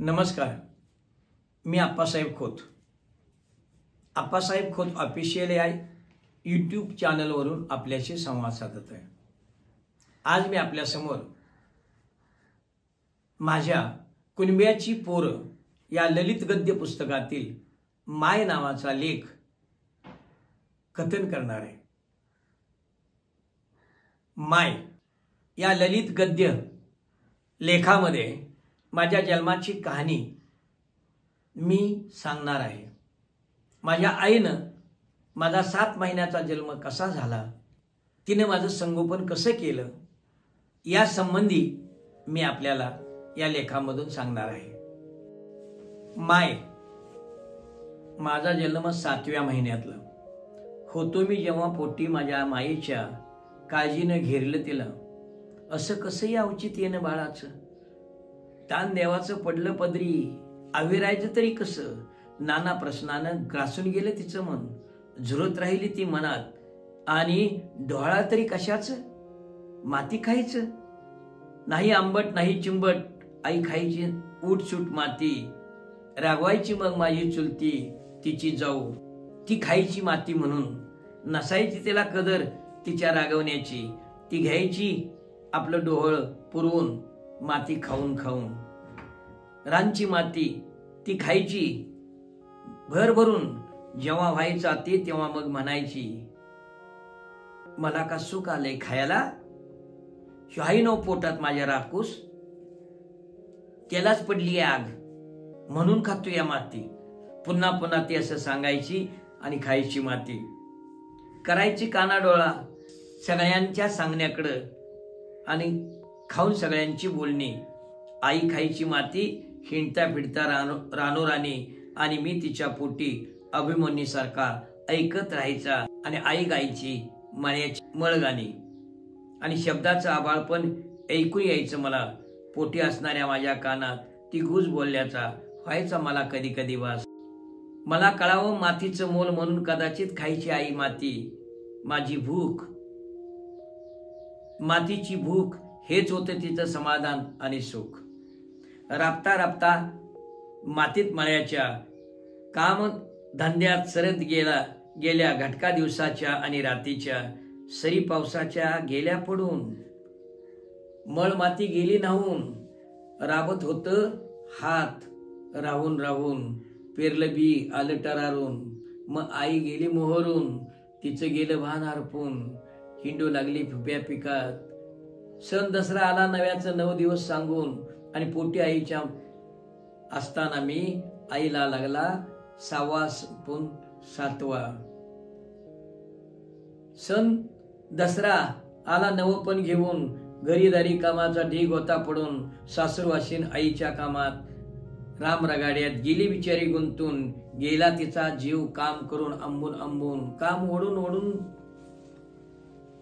नमस्कार, मी आप्पासाहेब खोत. आप्पासाहेब खोत ऑफिशियल या यूट्यूब चॅनलवरून आपल्याशी संवाद साधत आहे. आज मी आपल्यासमोर माझ्या कुणब्याची पोरं या ललित गद्य पुस्तकातील माय नावाचा लेख कथन करणार आहे. माय या ललित गद्य लेखामध्ये माझ्या जन्माची कहाणी मी सांगणार आहे. माझ्या आईनं माझा 7 महिन्याचा जन्म कसा झाला, तिने माझं संगोपन कसं केलं, या संबंधी मी आपल्याला या लेखामधून सांगणार आहे. माय, माझा जन्म 7व्या महिन्यातला होतो मी जेव्हा पोटी माझ्या मायेच्या काळजीनं घेरलं तिला. असं कसं या औचित्यानं बाळाचं ताण देवाचं पडलं पदरी, आविरायचं तरी कसं. नाना प्रश्नानं ग्रासून गेलं तिचं मन, झुरत राहिली ती मनात. आणि डोळा तरी कशाचं, माती खायचं नाही, आंबट नाही चिंबट. आई खायची उठसूट माती, रागवायची मग माझी चुलती तिची जाऊ. ती खायची माती म्हणून नसायची तिला कदर तिच्या रागवण्याची. ती घ्यायची आपलं डोहळ पुरवून माती खाऊन खाऊन. रानची माती ती खायची भरभरून, जेव्हा व्हायचा ते तेव्हा मग म्हणायची, मला का सुख आलंय खायला, शाही नव पोटात माझ्या राखूस. त्यालाच पडली आग म्हणून खातो या माती. पुन्हा पुन्हा ती असं सांगायची आणि खायची माती. करायची कानाडोळा सगळ्यांच्या सांगण्याकडं आणि खाऊन सगळ्यांची बोलणी. आई खायची माती हिंडता फिरता रानोराणी, आणि मी तिच्या पोटी अभिमन्यूसारखा ऐकत राहायचा. आणि आई गायची मळ्याची मळगाणी, आणि शब्दाचं आभाळ पण ऐकू यायचं मला. पोटी असणाऱ्या माझ्या कानात ती गुज बोलल्याचा व्हायचा मला कधी कधी वास. मला कळावं मातीचं मोल म्हणून कदाचित खायची आई माती. माझी भूक, मातीची भूक, हेच होतं तिचं समाधान आणि सुख. राबता राबता मातीत मळ्याच्या काम धंद्यात सरत गेल्या घटका दिवसाच्या आणि रातीच्या. सरी पावसाच्या गेल्या पडून, मळ माती गेली न्हावून. राबत होतं हात राहून राहून, पेरलं बी आलं टरारून. मग आई गेली मोहरून, तिचं गेलं भान हरपून. हिंडू लागली फुप्या पिकात. सण दसरा आला नव्याचं 9 दिवस सांगून. आणि पोटी आईच्या असताना मी आईला लागला 6वा पण 7वा. सण दसरा आला नवपण घेऊन, घरी दारी कामाचा ढीग होता पडून. सासूरवाशीन आईच्या कामात राम रगाड्यात गेली बिचारी गुंतून. गेला तिचा जीव काम करून आंबून आंबून. काम ओढून ओढून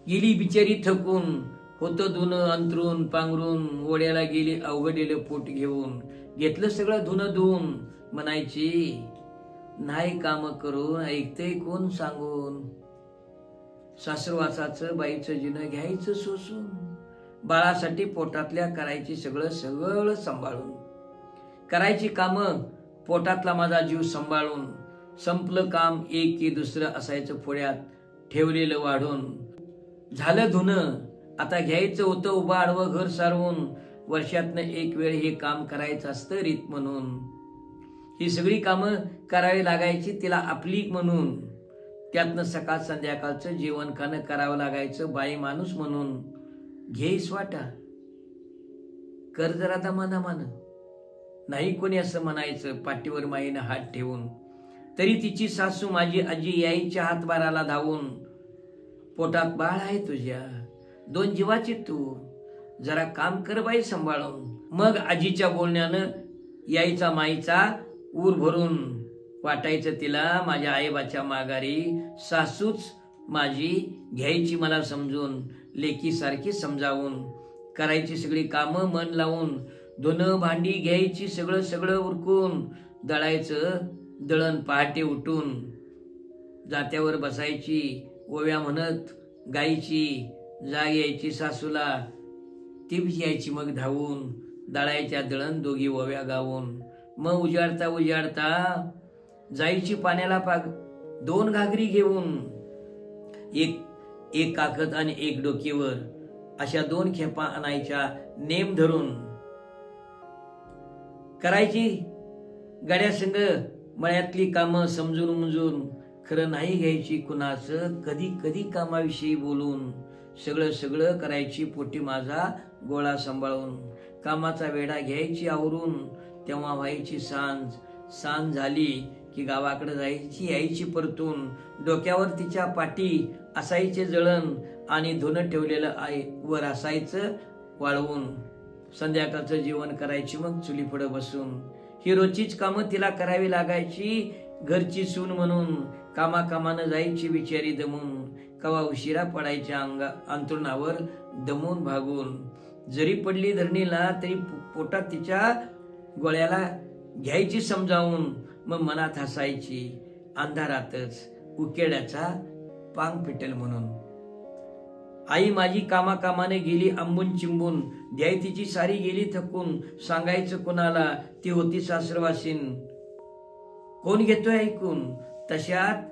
गेली बिचारी थकून. होतं धुणं अंतरून पांघरून, ओढ्याला गेली अवघडेलं पोट घेऊन. घेतलं सगळं धुणं धुवून, म्हणायची नाही काम करून ऐकतंय कोण सांगून. सासरवासाचं बाईचं जिनं घ्यायचं सोसून. बाळासाठी पोटातल्या करायची सगळं सांभाळून. करायची कामं पोटातला माझा जीव सांभाळून. संपलं काम एक की दुसरं असायचं पोळ्यात ठेवलेलं वाढून. झालं धुणं, आता घ्यायचं होतं उभं आडवं घर सारवून. वर्षातनं एक वेळ हे काम करायचं असतं रीत म्हणून. ही सगळी कामं करावी लागायची तिला आपली म्हणून. त्यातनं सकाळ संध्याकाळचं जेवण खाणं करावं लागायचं बाई माणूस म्हणून. घेईस वाटा, कर जरा दमादमान, नाही कोणी असं म्हणायचं पाठीवर माईनं हात ठेवून. तरी तिची सासू माझी आजी यायच्या हातभाराला धावून. पोटात बाळ आहे तुझ्या, 2 जीवाची तू, जरा काम कर बाई सांभाळून. मग आजीच्या बोलण्यानं यायचा माईचा ऊर भरून. वाटायचं तिला माझ्या आईबाच्या माघारी. सासूच माझी घ्यायची मला समजून, लेकी सारखी समजावून. करायची सगळी कामं मन लावून. धुणं भांडी घ्यायची सगळं उरकून. दळायचं दळण पहाटे उठून. जात्यावर बसायची ओव्या म्हणत गायची. जाग यायची सासूला, ती यायची मग धावून. दळायच्या दळण दोघी ओव्या गावून. मग उजाडता उजाडता जायची पाण्याला पाग 2 घागरी घेऊन, एक काखत आणि एक डोकीवर, अशा 2 खेपा आणायच्या नेम धरून. करायची गाड्यासंग मळ्यातली कामं समजून उमजून, खरं नाही घ्यायची कुणाचं कधी कधी कामाविषयी बोलून. सगळं करायची पोटी माझा गोळा सांभाळून. कामाचा वेढा घ्यायची आवरून, तेव्हा व्हायची सांज झाली की गावाकडे जायची यायची परतून. डोक्यावर तिच्या पाटी असायचे जळण, आणि धुणं ठेवलेलं वर असायचं वाळवून. संध्याकाळचं जेवण करायची मग चुलीपुढं बसून. ही रोजचीच कामं तिला करावी लागायची घरची सून म्हणून. कामानं जायची बिचारी दमून, कवा उशिरा पडायच्या अंथरुणावर दमून भागून. जरी पडली धरणीला तरी पोटात तिच्या गोळ्याला घ्यायची समजावून. मग मनात हसायची अंधारातच उकेड्याचा पांग फिटेल म्हणून. आई माझी कामाने गेली आंबून चिंबून, द्याय तिची सारी गेली थकून. सांगायचं कोणाला ती होती सासरवासीन, कोण घेतोय ऐकून. तशात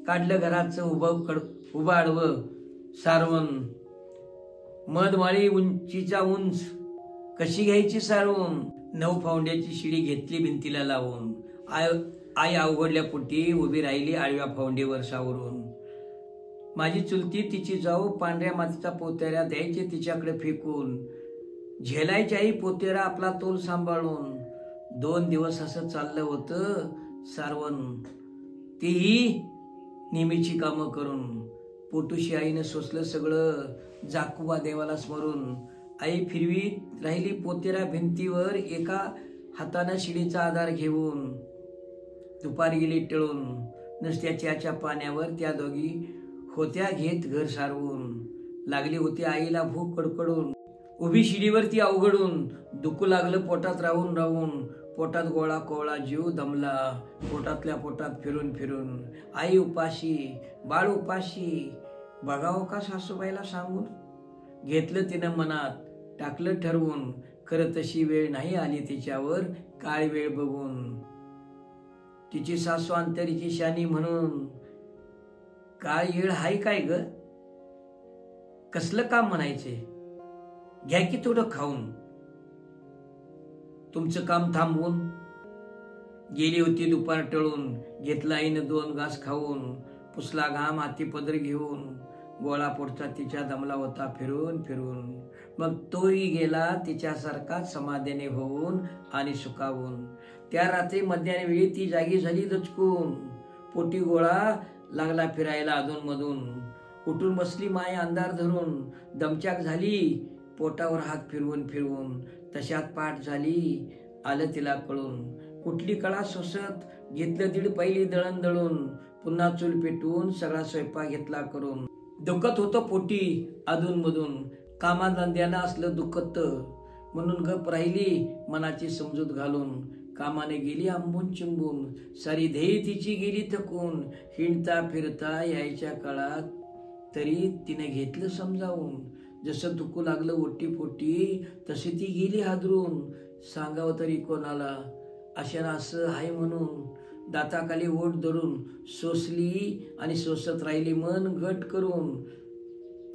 काढलं घराचं उभं आडवं सारवण. मधमाळी उंचीचा उंच कशी घ्यायची सारवून. 9 फावंड्याची शिडी घेतली भिंतीला लावून. आई अवघडल्या पोटी उभी राहिली आडव्या फावंडीवर सावरून. माझी चुलती तिची जाऊ पांढऱ्या मातीचा पोतेरा द्यायचे तिच्याकडे फेकून. झेलायची आई पोतेरा आपला तोल सांभाळून. 2 दिवस असं चाललं होतं सारवण, तीही नेहमीची कामं करून. पोटूशी आईनं सोसलं सगळं जाकुबा देवाला स्मरून. आई फिरवीत राहिली पोतेरा भिंतीवर, एका हातानं शिडीचा आधार घेऊन. दुपार गेली टळून, नुसत्या चहाच्या पाण्यावर त्या दोघी होत्या घेत घर सारवून. लागली होती आईला भूक कडकडून, उभी शिडीवर ती अवघडून. दुखू लागलं पोटात राहून. पोटात गोळा कोवळा जीव दमला, पोटातल्या पोटात फिरून. आई उपाशी, बाळ उपाशी, बघावं का सासूबाईला सांगून. घेतलं तिनं मनात, टाकलं ठरवून. खरं तशी वेळ नाही आली तिच्यावर, काळ वेळ बघून. तिची सासू अंतरीची शानी म्हणून, काळ येळ हाय काय ग, कसलं काम म्हणायचे, घ्या की थोडं खाऊन. तुमचं काम थांबवून गेली होती दुपार टळून. घेतला आईनं 2 घास खाऊन. पुसला घाम हाती पदर घेऊन. गोळा पोटचा तिच्या दमला होता फिरून. मग तोही गेला तिच्यासारखा समाधानी होऊन आणि सुखावून. त्या रात्री मध्यान्ह वेळी ती जागी झाली दचकून. पोटी गोळा लागला फिरायला अधून मधून. उठून बसली माय अंधार धरून. दमचाक झाली पोटावर हात फिरवून. तशात पाठ झाली आलं तिला कळून. कुठली कळा सोसत घेतलं 1.5 पहिली दळून. पुन्हा चूल पेटवून सगळा स्वयंपाक घेतला करून. दुखत होतं पोटी अधून मधून, कामाधंद्यानं असलं दुखत म्हणून गप राहिली मनाची समजूत घालून. कामाने गेली आंबून चिंबून, सारी ध्येय तिची गेली थकून. हिंडता फिरता यायच्या काळात तरी तिने घेतलं समजावून. जसं दुखू लागलं ओटी पोटी तशी ती गेली हादरून. सांगावं तरी कोणाला अशा असं हाय म्हणून. दाताखाली ओठ धरून सोसली आणि सोसत राहिली मन घट करून.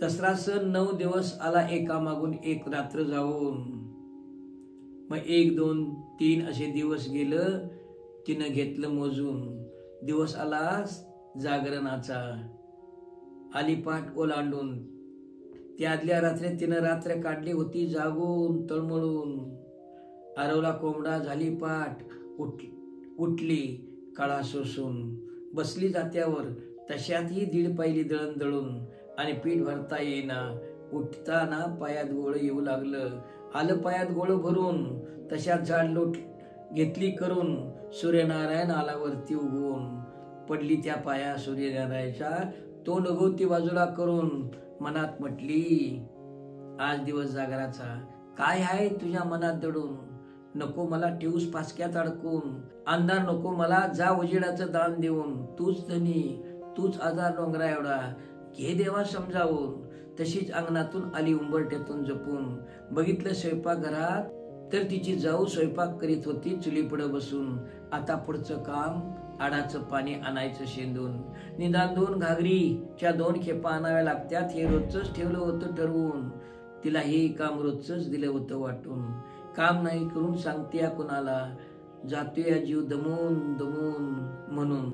दसरा सण 9 दिवस आला एकामागून एक रात्र जाऊन. मग 1, 2, 3 असे दिवस गेलं तिनं घेतलं मोजून. दिवस आला जागरणाचा, आली पाठ ओलांडून. त्या आदल्या रात्री तिनं रात्र काढली होती जागून तळमळून. आरवला कोंबडा झाली पाठ, उठली काळा सोसून. बसली जात्यावर तशातही 1.5 पहिली दळून. आणि पीठ भरता येईना. उठताना पायात गोळ येऊ लागलं. आलं पायात गोळ भरून. तशात झाड लोट घेतली करून. सूर्यनारायण आला वरती उगवून. पडली त्या पाया सूर्यनारायणाच्या, तोंड उगवती बाजूला करून. मनात म्हटली आज दिवस जागराचा, काय आहे तुझ्या मनात दडून. नको मला ठेवूस पासक्यात अडकून. अंधार नको मला, जा उजेडाचं दान देऊन. तूच धनी, तूच आधार डोंगरा एवढा, घे देवा समजावून. तशीच अंगणातून आली उंबरठ्यातून जपून. बघितलं स्वयंपाकघरात तर तिची जाऊ स्वयंपाक करीत होती चुलीपुढं बसून. आता पुढचं काम आडाचं पाणी आणायचं शेंदून. निदान 2 घागरीच्या 2 खेपा आणाव्या लागत्यात हे रोजच ठेवलं होतं ठरवून. तिला हे काम रोजच दिलं होतं वाटून. काम नाही करून सांगते कुणाला, जातोय जीव दमून दमून म्हणून.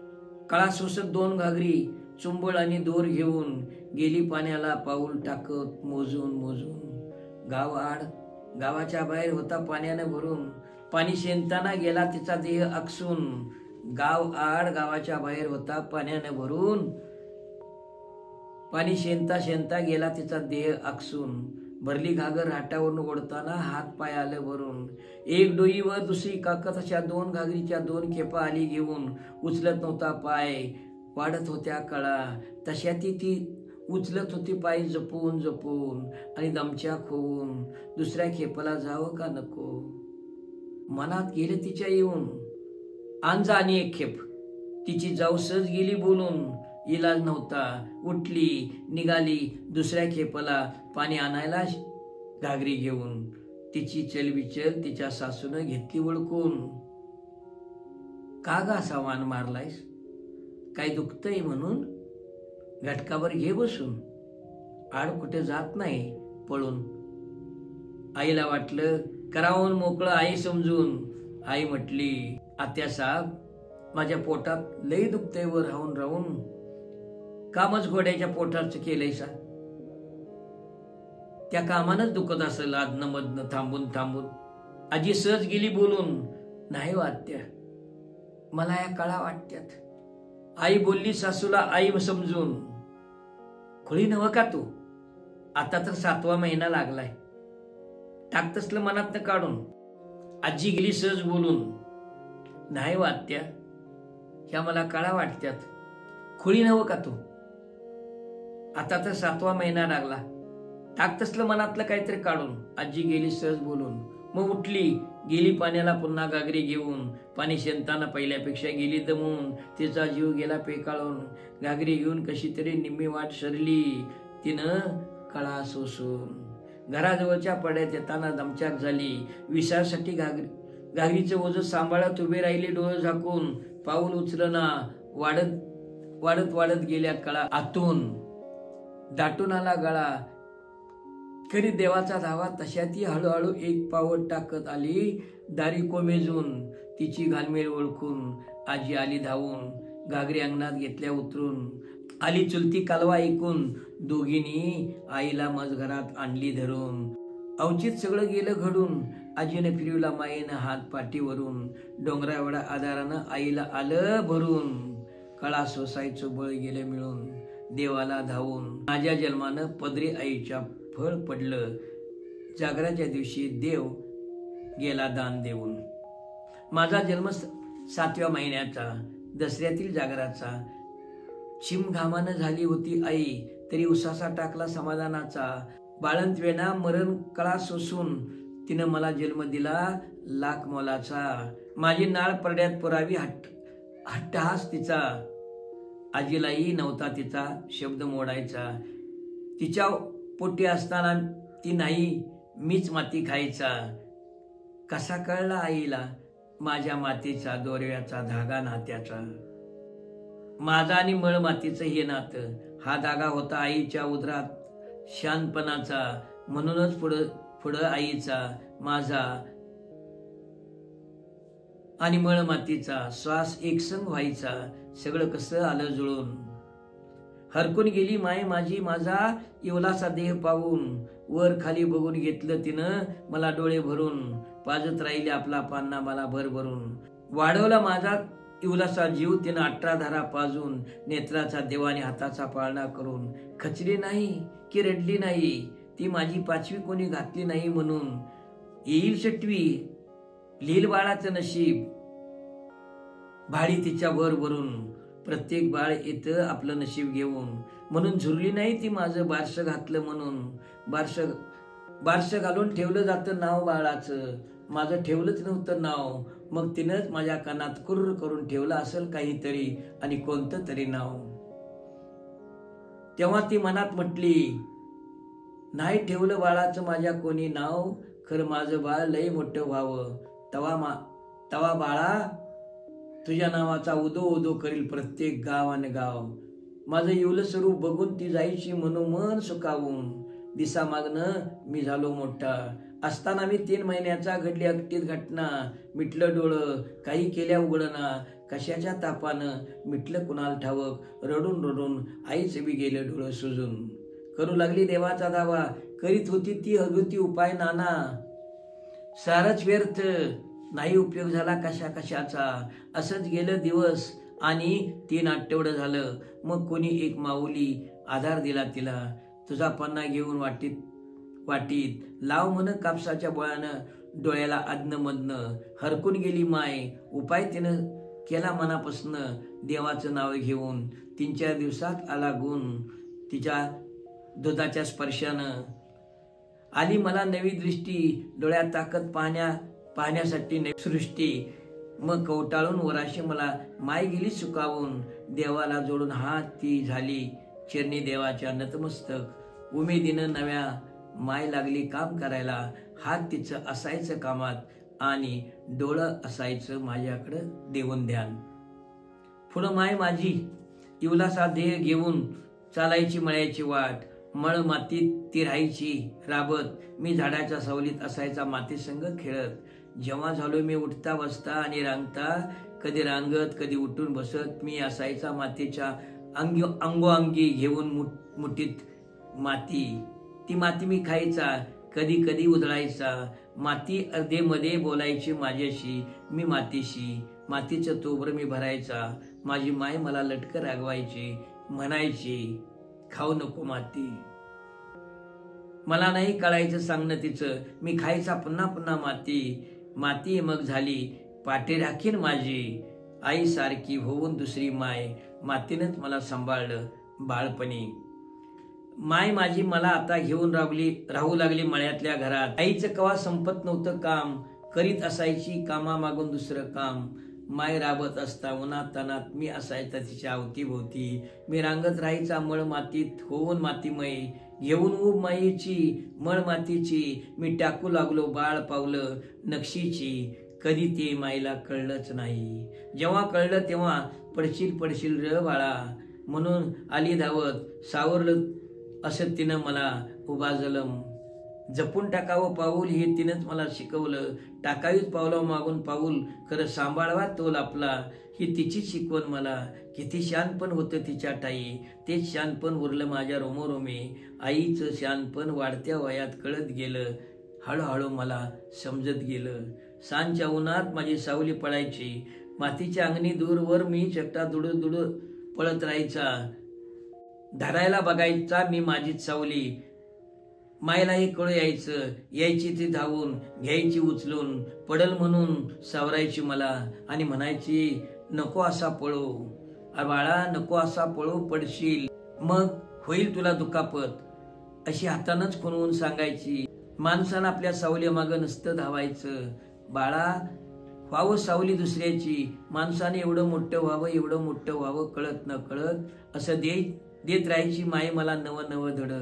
काळा सोसत 2 घागरी चुंबळ आणि दोर घेऊन गेली पाण्याला पाऊल टाकत मोजून मोजून. गाव आड गावाच्या बाहेर होता पाण्यानं भरून. पाणी शेंदताना गेला तिचा देह आकसून. गाव आड गावाच्या बाहेर होता पाण्यानं भरून. पाणी शेंदता शेंदता गेला तिचा देह आकसून. भरली घागर हाटावरून ओढताना हात पाय आलं भरून. एक डोई व दुसरी काकत अशा 2 घागरीच्या 2 खेपा आली घेऊन. उचलत नव्हता पाय, वाढत होत्या कळा, तशा ती उचलत होती पाय जपून जपून आणि दमच्या खोवून. दुसऱ्या खेपाला जावं का नको मनात गेले तिच्या येऊन. आणजा आणि एक खेप. तिची जाऊ सहज गेली बोलून. इलाज नव्हता, उठली निघाली दुसऱ्या खेपाला पाणी आणायला घागरी घेऊन. तिची चलबिचल तिच्या सासूनं घेतली ओळखून. का गा असा वान मारलायस, काय दुखतंय म्हणून, घटकावर घे बसून, आड कुठे जात नाही पळून. आईला वाटलं करावून मोकळं आई समजून. आई म्हटली, आत्यासाहेब माझ्या पोटात लई दुखतंय वर राहून राहून. कामच घोड्याच्या पोटाचं केलंयसा, त्या कामानच दुखत असेल आदनं मधनं थांबून थांबून. आजी सहज गेली बोलून. नाही वाटत्या, मला या कळा वाटत्यात. आई बोलली सासूला आई समजून. खुळी नव का तू, आता तर 7वा महिना लागलाय, टाक तसलं मनातनं काढून. आजी गेली सहज बोलून. नाही वाटत्या, ह्या मला कळा वाटत्यात. खुळी नव का तू, आता तर 7वा महिना लागला, टाक तसलं मनातलं काहीतरी काढून. आजी गेली सहज बोलून. मग उठली गेली पाण्याला पुन्हा घागरी घेऊन. पाणी शेंदताना पहिल्यापेक्षा गेली दमून. तिचा जीव गेला पेकाळून. घागरी घेऊन कशी तरी निम्मी वाट सरली तिनं कळा सोसून. घराजवळच्या पड्यात येताना दमचाक झाली. विसासाठी घागरीचं ओझं सांभाळत उभे राहिली डोळे झाकून. पाऊल उचलना, वाढत वाढत वाढत गेल्या कळा आतून. दाटून आला गळा करीत देवाचा धावा, तशा ती हळूहळू एक पाऊल टाकत आली दारी कोमेजून. तिची घालमेल ओळखून आजी आली धावून. घागरी अंगणात घेतल्या उतरून. आली चुलती कालवा ऐकून. दोघींनी आईला मज घरात आणली धरून. अवचित सगळं गेलं घडून. आजीने फिरवला मायेनं हात पाठीवरून. डोंगरा एवढा आधारानं आईला आलं भरून. कळा सोसायचं बळ गेलं मिळून. देवाला धावून माझ्या जन्मानं पदरी आईच्या फळ पडलं. जागराच्या दिवशी देव गेला दान देऊन. माझा जन्म 7व्या महिन्याचा, दसऱ्यातील जागराचा. चिमघामानं झाली होती आई, तरी उसासा टाकला समाधानाचा. बाळंत वेणा मरण कळा सोसून. तिनं मला जन्म दिला लाख मोलाचा. माझी नाळ परड्यात पुरावी हट्टहास तिचा. आजीलाही नव्हता तिचा शब्द मोडायचा. तिच्या पोटी असताना ती नाही मीच माती खायचा. कसा कळला आईला माझ्या मातीचा दोरव्याचा धागा नात्याचा. माझा आणि मळ मातीचं हे नातं. हा धागा होता आईच्या उदरात शानपणाचा. म्हणूनच पुढं आईचा माझा आणि मळ मातीचा श्वास एकसंग व्हायचा. सगळं कसं आलं जुळून. हरकून गेली माय माझी माझा इवलासा देह पाहून. वर खाली बघून घेतलं तिनं मला डोळे भरून. पाजत राहिले आपला पान्ना मला भरभरून. वाढवला माझा इवलासा जीव तिनं 18 धारा पाजून. नेत्राचा देवाने हाताचा पाळणा करून. खचली नाही की रडली नाही, ती माझी 5वी कोणी घातली नाही म्हणून. येईल 6वी लिहिल बाळाचं नशीब. भाडी तिच्या वर भरून. प्रत्येक बाळ येतं आपलं नशीब घेऊन. म्हणून झुरली नाही ती माझं बारसं घातलं म्हणून. बारसं घालून ठेवलं जातं नाव बाळाचं. माझं ठेवलंच नव्हतं नाव. मग तिनंच माझ्या कानात कुर्र करून ठेवलं असेल काहीतरी आणि कोणतं तरी नाव. तेव्हा ती मनात म्हटली, नाही ठेवलं बाळाचं माझ्या कोणी नाव. खरं माझं बाळ लय मोठं व्हावं. तवा बाळा तुझ्या नावाचा उदो उदो करील प्रत्येक गाव आणि गाव. माझं येवलं स्वरूप बघून ती जायची मनोमन सुखावून. दिसा मागणं मी झालो मोठा. असताना मी 3 महिन्याचा घडली अगटीत घटना. मिटलं डोळं काही केल्या उघडना. कशाच्या तापानं मिटलं कुणाला ठावक. रडून रडून आईच बी गेलं डोळं सुजून. करू लागली देवाचा दावा करीत होती ती घरगुती उपाय नाना. सारच व्यर्थ नाही उपयोग झाला कशा कशाचा. असंच गेलं दिवस आणि 3 आठवडं झालं. मग कोणी एक माऊली आधार दिला तिला. तुझा पन्ना घेऊन वाटीत लाव म्हण कापसाच्या बोळ्यानं. डोळ्याला आदनं मधनं हरकून गेली माय. उपाय तिनं केला मनापासनं देवाचं नाव घेऊन. 3-4 दिवसात आला गुण तिच्या दुधाच्या स्पर्शानं. आली मला नवी दृष्टी डोळ्यात ताकद पाहण्यासाठी नवी सृष्टी. मग कवटाळून वराशी मला माय गेली सुकावून. देवाला जोडून हात ती झाली चरणी देवाच्या नतमस्तक. उमेदीनं नव्या माय लागली काम करायला. हात तिचं असायचं कामात आणि डोळं असायचं माझ्याकडं देऊन ध्यान. पुढं माय माझी इवलासा देह घेऊन चालायची मळ्याची वाट. मळ मातीत ती राहायची राबत. मी झाडाच्या सावलीत असायचा मातीसंग खेळत. जेव्हा झालो मी उठता बसता आणि रांगता. कधी रांगत कधी उठून बसत. मी असायचा मातीच्या अंगोअंगी घेऊन मुठीत माती. ती माती मी खायचा कधी कधी उधळायचा. माती अर्धेमध्ये बोलायची माझ्याशी मी मातीशी. मातीचं तोबर मी भरायचा. माझी माय मला लटकं रागवायची म्हणायची खाऊ नको माती. मला नाही कळायचं सांगणं तिचं. मी खायचा पुन्हा पुन्हा माती. मग झाली पाठी राखीन माझी. आई सारखी होऊन दुसरी माय. मातीनंच मला सांभाळलं बाळपणी. माय माझी मला आता घेऊन राहू लागली मळ्यातल्या घरात. आईचं कवा संपत नव्हतं काम. करीत असायची कामा मागून दुसरं काम. माय राबत असता उन्हात तानात मी असायचा तिच्या अवतीभोवती. मी रांगत राहायचा मळ मातीत होऊन मातीमय. घेऊन उब माईची मळ मातीची. मी टाकू लागलो बाळ पावलं नक्षीची. कधी ते माईला कळलंच नाही. जेव्हा कळलं तेव्हा पडशील र बाळा म्हणून आली धावत. सावरलं असं तिनं मला उभा जलम. जपून टाकावं पाऊल हे तिनंच मला शिकवलं. टाकावीच पावलं मागून पाऊल खरं सांभाळवा तोल आपला. ही तिची शिकवण मला. किती शहाणपण होतं तिच्या ठाई. तेच शहाणपण उरलं माझ्या रोमोरोमे. आईचं शहाणपण वाढत्या वयात कळत गेलं. हळूहळू मला समजत गेलं. सांजच्या उन्हात माझी सावली पडायची. मातीच्या अंगणी दूरवर मी चकटा दुड पळत राहायचा. धरायला बघायचा मी माझीच सावली. मायलाही कळू यायची ती धावून घ्यायची उचलून. पडल म्हणून सावरायची मला आणि म्हणायची नको असा पळू बाळा नको असा पळू पडशील मग होईल तुला दुखापत अशी हातानंच खुणवून सांगायची. माणसानं आपल्या सावली मागं नसतं धावायचं. बाळा व्हावं सावली दुसऱ्याची. माणसाने एवढं मोठं व्हावं कळत न कळत असं देत राहायची माय मला नव धड.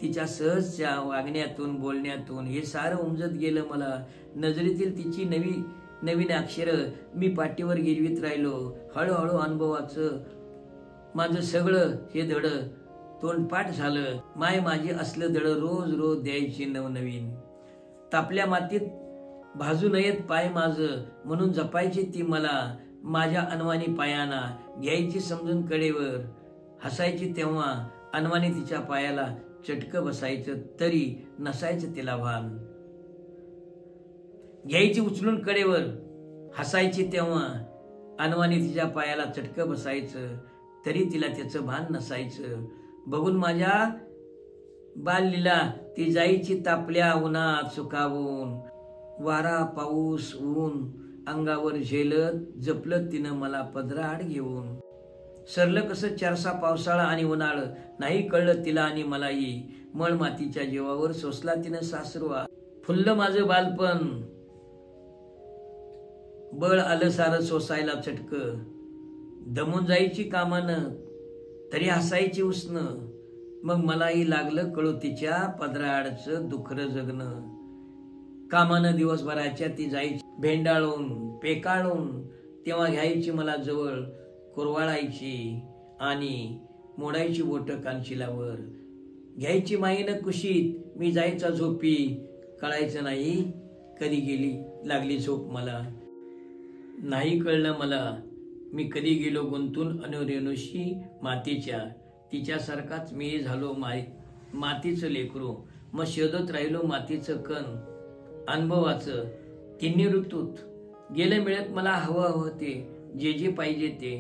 तिच्या सहजच्या वागण्यातून बोलण्यातून हे सारं उमजत गेलं मला. नजरेतील तिची नवीन अक्षरं मी पाठीवर गिरवीत राहिलो. हळूहळू अनुभवाचं माझं सगळं हे धड तोंडपाठ झालं. माय माझी असलं धड रोज द्यायची नवनवीन. तापल्या मातीत भाजू नयेत पाय माझं म्हणून जपायची ती मला. माझ्या अनवाणी पायाना घ्यायची समजून कडेवर. हसायची तेव्हा अनवाणी तिच्या पायाला चटकं बसायचं तरी नसायचं तिला भान. घ्यायची उचलून कडेवर. हसायची तेव्हा अनवाणी तिच्या पायाला चटकं बसायचं तरी तिला त्याचं भान नसायचं. बघून माझ्या बाललीला ती जायची तापल्या उन्हात सुकावून. वारा पाऊस ऊन अंगावर झेलत जपलं तिनं मला पदराआड घेऊन. सरलं कसं चारसा पावसाळा आणि उन्हाळ नाही कळलं तिला आणि मलाही. मळ मातीच्या जीवावर सोसला तिनं सासरवा. फुललं माझं बालपण बळ आलं सारं सोसायला चटकं. दमून जायची कामानं तरी हसायची उसनं. मग मलाही लागलं कळू तिच्या पदराआडचं दुखरं जगणं. कामानं दिवसभराच्या ती जायची भेंडाळून पेकाळून, तेव्हा घ्यायची मला जवळ, कुरवाळायची आणि मोडायची बोटं कानशिलावर. घ्यायची माईनं कुशीत, मी जायचा झोपी, कळायचं नाही कधी गेली लागली झोप मला. नाही कळलं मला मी कधी गेलो गुंतून अनुरेणुशी मातीच्या, तिच्यासारखाच मी झालो मातीचं लेकरू. मग शोधत राहिलो मातीचं कण अनुभवाचं. तिन्ही ऋतूत गेलं मिळत मला हवं हवं ते, जे जे पाहिजे ते.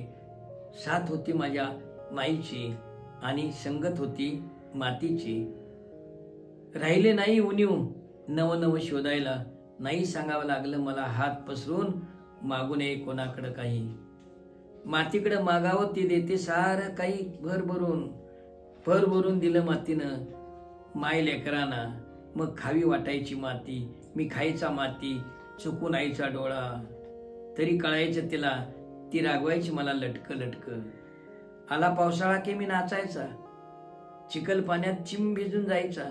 साथ होती माझ्या माईची आणि संगत होती मातीची. राहिले नाही उणीव नवनवं शोधायला, नाही सांगावं लागलं मला हात पसरून मागू नये कोणाकडं काही. मातीकडं मागावं ती देते सारं काही भर भरून दिलं मातीनं माय लेकरांना. मग खावी वाटायची माती, मी खायचा माती, चुकून आईचा डोळा. तरी कळायचं तिला, ती रागवायची मला लटक. आला पावसाळा की मी नाचायचा, चिखल पाण्यात चिम भिजून जायचा.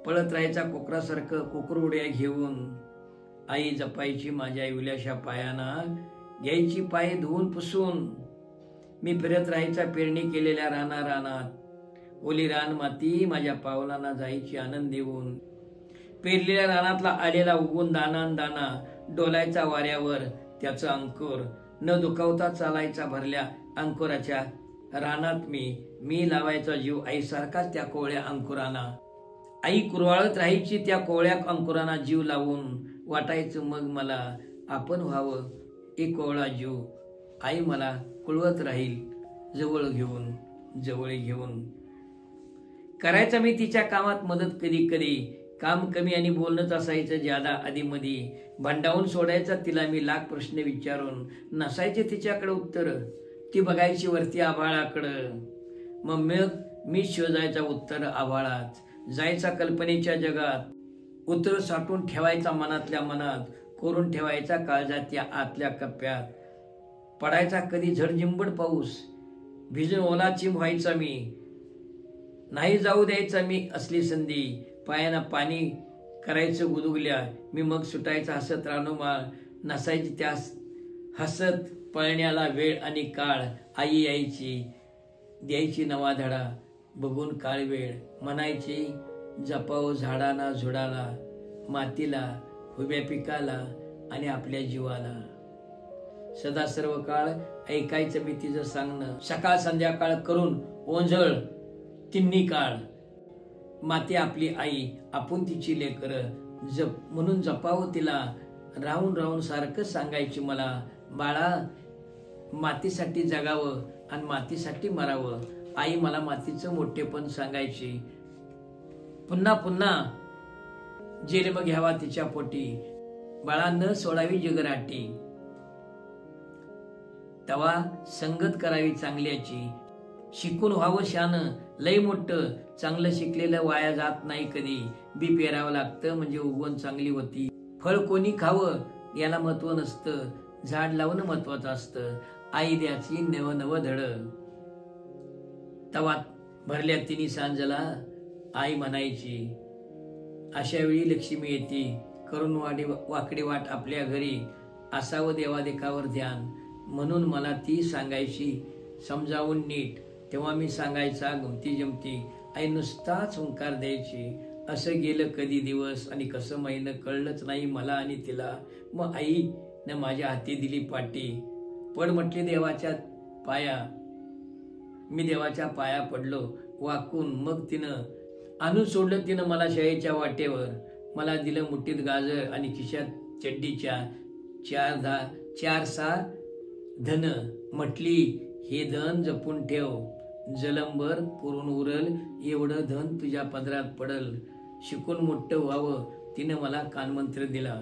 पळत राहायचा कोकरासारखं कोकरू उड्या घेऊन. आई जपायची माझ्या इवल्याशा पायाना, घ्यायची पाय धुवून पुसून. मी फिरत राहायचा पेरणी केलेल्या रानात, ओली रान माती माझ्या पावलांना जायची आनंद देऊन. पेरलेल्या रानातला आलेला उगून दाना डोलायचा वाऱ्यावर त्याचं अंकुर. न दुखावता चालायचा भरल्या अंकुराच्या रानात मी लावायचा जीव आईसारखाच त्या कोवळ्या अंकुरांना. आई कुरवाळत राहायची त्या कोवळ्या अंकुरांना जीव लावून. वाटायचं मग मला आपण व्हावं एक कोवळा जीव. आई मला कुळवत राहील जवळ घेऊन. करायचं मी तिच्या कामात मदत कधी. काम कमी आणि बोलणंच असायचं ज्यादा आधीमधी. भांडावून सोडायचा तिला मी लाख प्रश्न विचारून. नसायचे तिच्याकडे उत्तर, ती बघायची वरती आभाळाकडं. मग मी शोधायचा उत्तर आभाळात. जायचा कल्पनेच्या जगात, उत्तर साठवून ठेवायचा मनातल्या मनात. कोरून ठेवायचा काळजातल्या आतल्या कप्प्यात. पडायचा कधी झडजिंबड पाऊस, भिजून ओला चिंब व्हायचा मी. नाही जाऊ द्यायचा मी असली संधी, पायानं पाणी करायचं गुदुगल्या मी. मग सुटायचा हसत रानोमाळ, नसायची त्या हसत पळण्याला वेळ आणि काळ. आई यायची द्यायची नवा धडा बघून काळ वेळ. म्हणायची जपाव झाडाना झुडाला, मातीला उभ्या पिकाला आणि आपल्या जीवाला. सदा सर्व काळ ऐकायचं मी तिचं सांगणं, सकाळ संध्याकाळ करून ओंजळ तिन्ही काळ. माती आपली आई, आपण तिची लेकर, म्हणून जपावं तिला. राहून सारखं सांगायची मला, बाळा मातीसाठी जगावं आणि मातीसाठी मरावं. आई मला मातीचं मोठेपण सांगायची. पुन्हा जन्म घ्यावा तिच्या पोटी, बाळा न सोडावी जगराटी. तवा संगत करावी चांगल्याची, शिकून व्हावं शान लय मोठं. चांगलं शिकलेलं वाया जात नाही कधी. बी पेरावं लागतं म्हणजे उगवण चांगली होती. फळ कोणी खावं याला महत्व नसतं, झाड लावणं महत्वाचं असतं. आई द्याची नव धड. तवा भरल्या तिन्ही सांजला आई म्हणायची. अशा वेळी लक्ष्मी येते, करून वाकडी वाट आपल्या घरी. असावं देवादेखावर ध्यान, म्हणून मला ती सांगायची समजावून नीट. तेव्हा मी सांगायचा गमती जमती. आई नुसताच हुंकार द्यायची. असं गेलं कधी दिवस आणि कसं महिनं कळलंच नाही मला आणि तिला. मग आईनं माझ्या हाती दिली पाटी. पड म्हटली देवाच्या पाया. मी देवाच्या पाया पडलो वाकून. मग तिनं आणून सोडलं तिनं मला शाळेच्या वाटेवर. मला दिलं मुठीत गाजर आणि खिशात चड्डीच्या 4-6 धन. म्हटली हे धन जपून ठेव, जलंबर पुरून उरल एवढं धन तुझ्या पदरात पडल. शिकून मोठं व्हावं तिनं मला कानमंत्र दिला.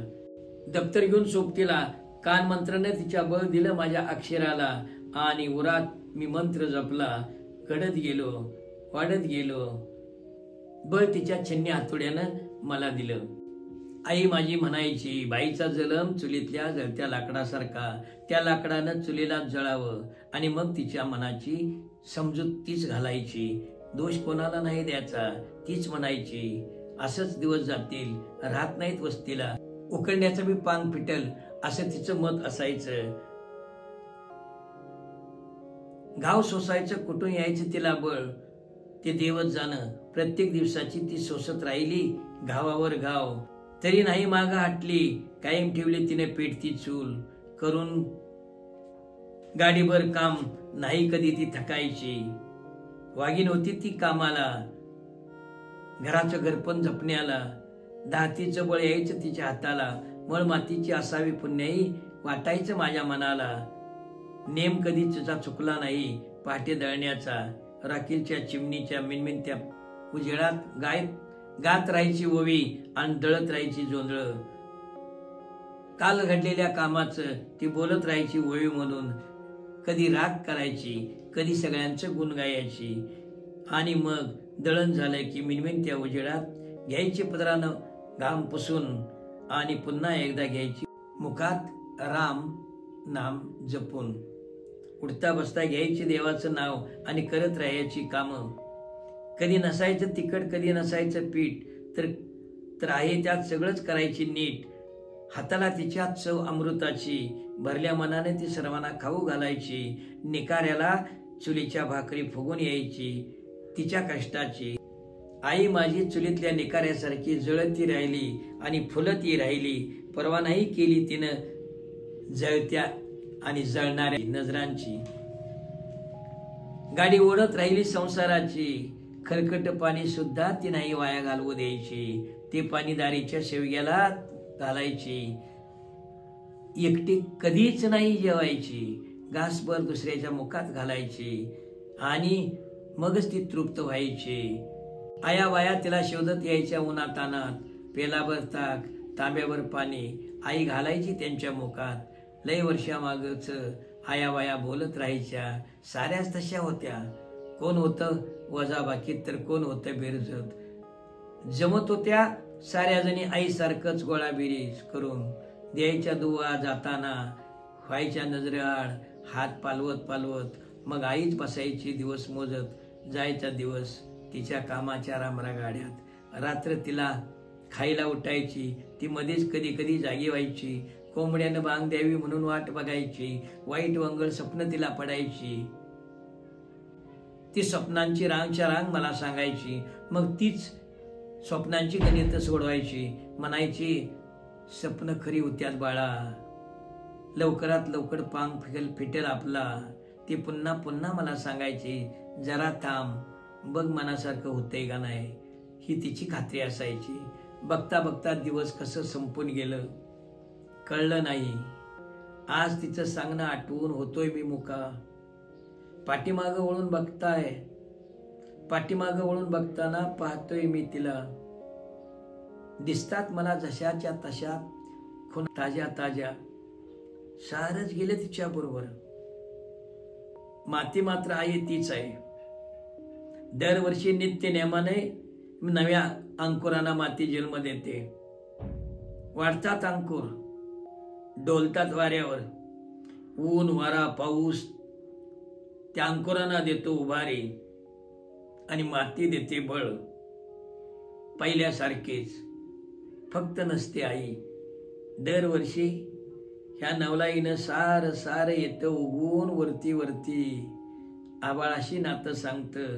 दप्तर घेऊन सोबतीला कानमंत्रानं तिच्या बळ दिलं माझ्या अक्षराला. आणि उरात मी मंत्र जपला. घडत गेलो वाढत गेलो, बळ तिच्या छन्नी हातोड्यानं मला दिलं. आई माझी म्हणायची, बाईचा जलम चुलीतल्या जळत्या लाकडासारखा. त्या लाकडानं चुलीला जळावं आणि मग तिच्या मनाची समजूत तीच घालायची. दोष कोणाला नाही द्यायचा, तीच म्हणायची. असंच दिवस जातील, राहत नाहीत वस्तीला, उकळण्याचं बी पांग फिटल असं तिचं मत असायचं. गाव सोसायचं, कुठून यायचं तिला बळ, ते देवच जाणं. प्रत्येक दिवसाची ती सोसत राहिली गावावर गाव, तरी नाही मागं हटली. कायम ठेवली तिने पेटती चूल, करून गाडीभर काम नाही कधी ती थकायची. वागीन होती ती कामाला, घराचं घरपण जपण्याला. दातीचं बळ यायचं तिच्या हाताला, मळ मातीची असावी पुण्याई वाटायचं माझ्या मनाला. नेम कधी तिचा चुकला नाही पहाटे दळण्याचा, राखीलच्या चिमणीच्या मिनमिनत्या उजेडात गात राहायची ओवी आणि दळत राहायची जोंधळ. काल घडलेल्या कामाचं ती बोलत राहायची ओवी म्हणून. कधी राग करायची, कधी सगळ्यांचं गुण गायची. आणि मग दळण झालं की मिनमिनत्या उजेडात घ्यायची पदरानं घाम पुसून आणि पुन्हा एकदा घ्यायची मुखात राम नाम जपून. उठता बसता घ्यायची देवाचं नाव आणि करत राहायची कामं. कधी नसायचं तिखट, कधी नसायचं पीठ, तर आहे त्यात सगळंच करायची नीट. हाताला तिच्या चव अमृताची, भरल्या मनाने ती सर्वांना खाऊ घालायची. निकाऱ्याला चुलीच्या भाकरी फुगून यायची तिच्या कष्टाची. आई माझी चुलीतल्या निकाऱ्यासारखी जळती राहिली आणि फुलती राहिली. परवा नाही केली तिनं जळत्या आणि जळणाऱ्या नजरांची. गाडी ओढत राहिली संसाराची, खरकट पाणी सुद्धा ती नाही वाया घालवू द्यायची. ते पाणी दारीच्या शेवग्याला घालायची. एकटी कधीच नाही जेवायची, घासभर दुसऱ्याच्या मुखात घालायची आणि मगच ती तृप्त व्हायची. आया वाया तिला शोधत यायच्या उन्हातानात. पेलाभर ताक, तांब्यावर पाणी आई घालायची त्यांच्या मुखात. लय वर्षामागच आया वाया बोलत राहायच्या, साऱ्याच तशा होत्या. कोण होतं वजाबाकीत तर कोण होतं बिरजत. जमत होत्या साऱ्या जणी आईसारखंच गोळाबिरीज करून. द्यायच्या दुवा जाताना व्हायच्या नजरेआड हात पालवत पालवत. मग आईच बसायची दिवस मोजत. जायचा दिवस तिच्या कामाच्या रामरागाड्यात. रात्र तिला खायला उठायची, ती मध्येच कधी कधी जागी व्हायची. कोंबड्यानं बांग द्यावी म्हणून वाट बघायची. वाईट वंगळ स्वप्न तिला पडायची. ती स्वप्नांची रांगच्या रांग मला सांगायची. मग तीच स्वप्नांची गणित सोडवायची. म्हणायची स्वप्न खरी होत्यात बाळा, लवकरात लवकर पांग फिटेल आपला. ती पुन्हा पुन्हा मला सांगायची, जरा थांब बघ मनासारखं होतंय का नाही. ही तिची खात्री असायची. बघता बघता दिवस कसं संपून गेलं कळलं नाही. आज तिचं सांगणं आठवून होतोय मी मुका. पाठीमागं वळून बघताना पाहतोय मी तिला. दिसतात मला जशाच्या तशा खून ताज्या ताज्या. सारच गेले तिच्या बरोबर. माती मात्र आहे तीच आहे. दरवर्षी नित्य नेमाने नव्या अंकुरांना माती जन्म देते. वाढतात अंकुर, डोलतात वाऱ्यावर. ऊन वारा पाऊस त्या अंकुरांना देतो उभारी आणि माती देते बळ. पहिल्यासारखेच फक्त नसते आई. दरवर्षी ह्या नवलाईनं सार येतं उगवून वरती वरती. आबाळाशी नातं सांगतं.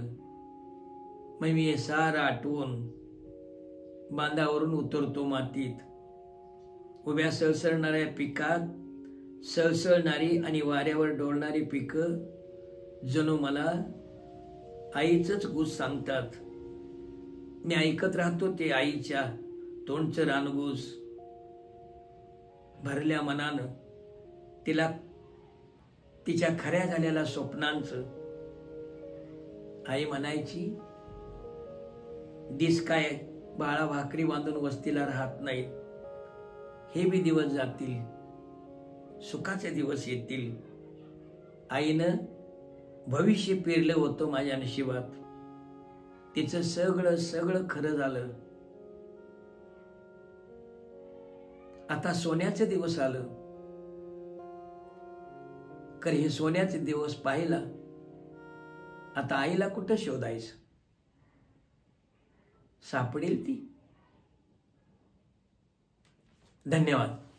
मग मी हे सारं आठवून बांधावरून उतरतो मातीत. उभ्या सळसळणाऱ्या पिकात सळसळणारी आणि वाऱ्यावर डोलणारी पिकं जणू मला आईचंच गुज सांगतात. मी ऐकत राहतो ते आईच्या तोंडचं रानगुज. भरल्या मनानं तिला तिच्या खऱ्या झालेल्या स्वप्नांचं. आई म्हणायची, दिस काय बाळा भाकरी बांधून वस्तीला राहत नाहीत. हे बी दिवस जातील, सुखाचे दिवस येतील. आईनं भविष्य पेरलं होतं माझ्या नशिबात. तिचं सगळं खरं झालं. आता सोन्याचे दिवस आलं. कर हे सोन्याचे दिवस पाहिला. आता आईला कुठं शोधायचं. सापडेल ती धन्यवाद.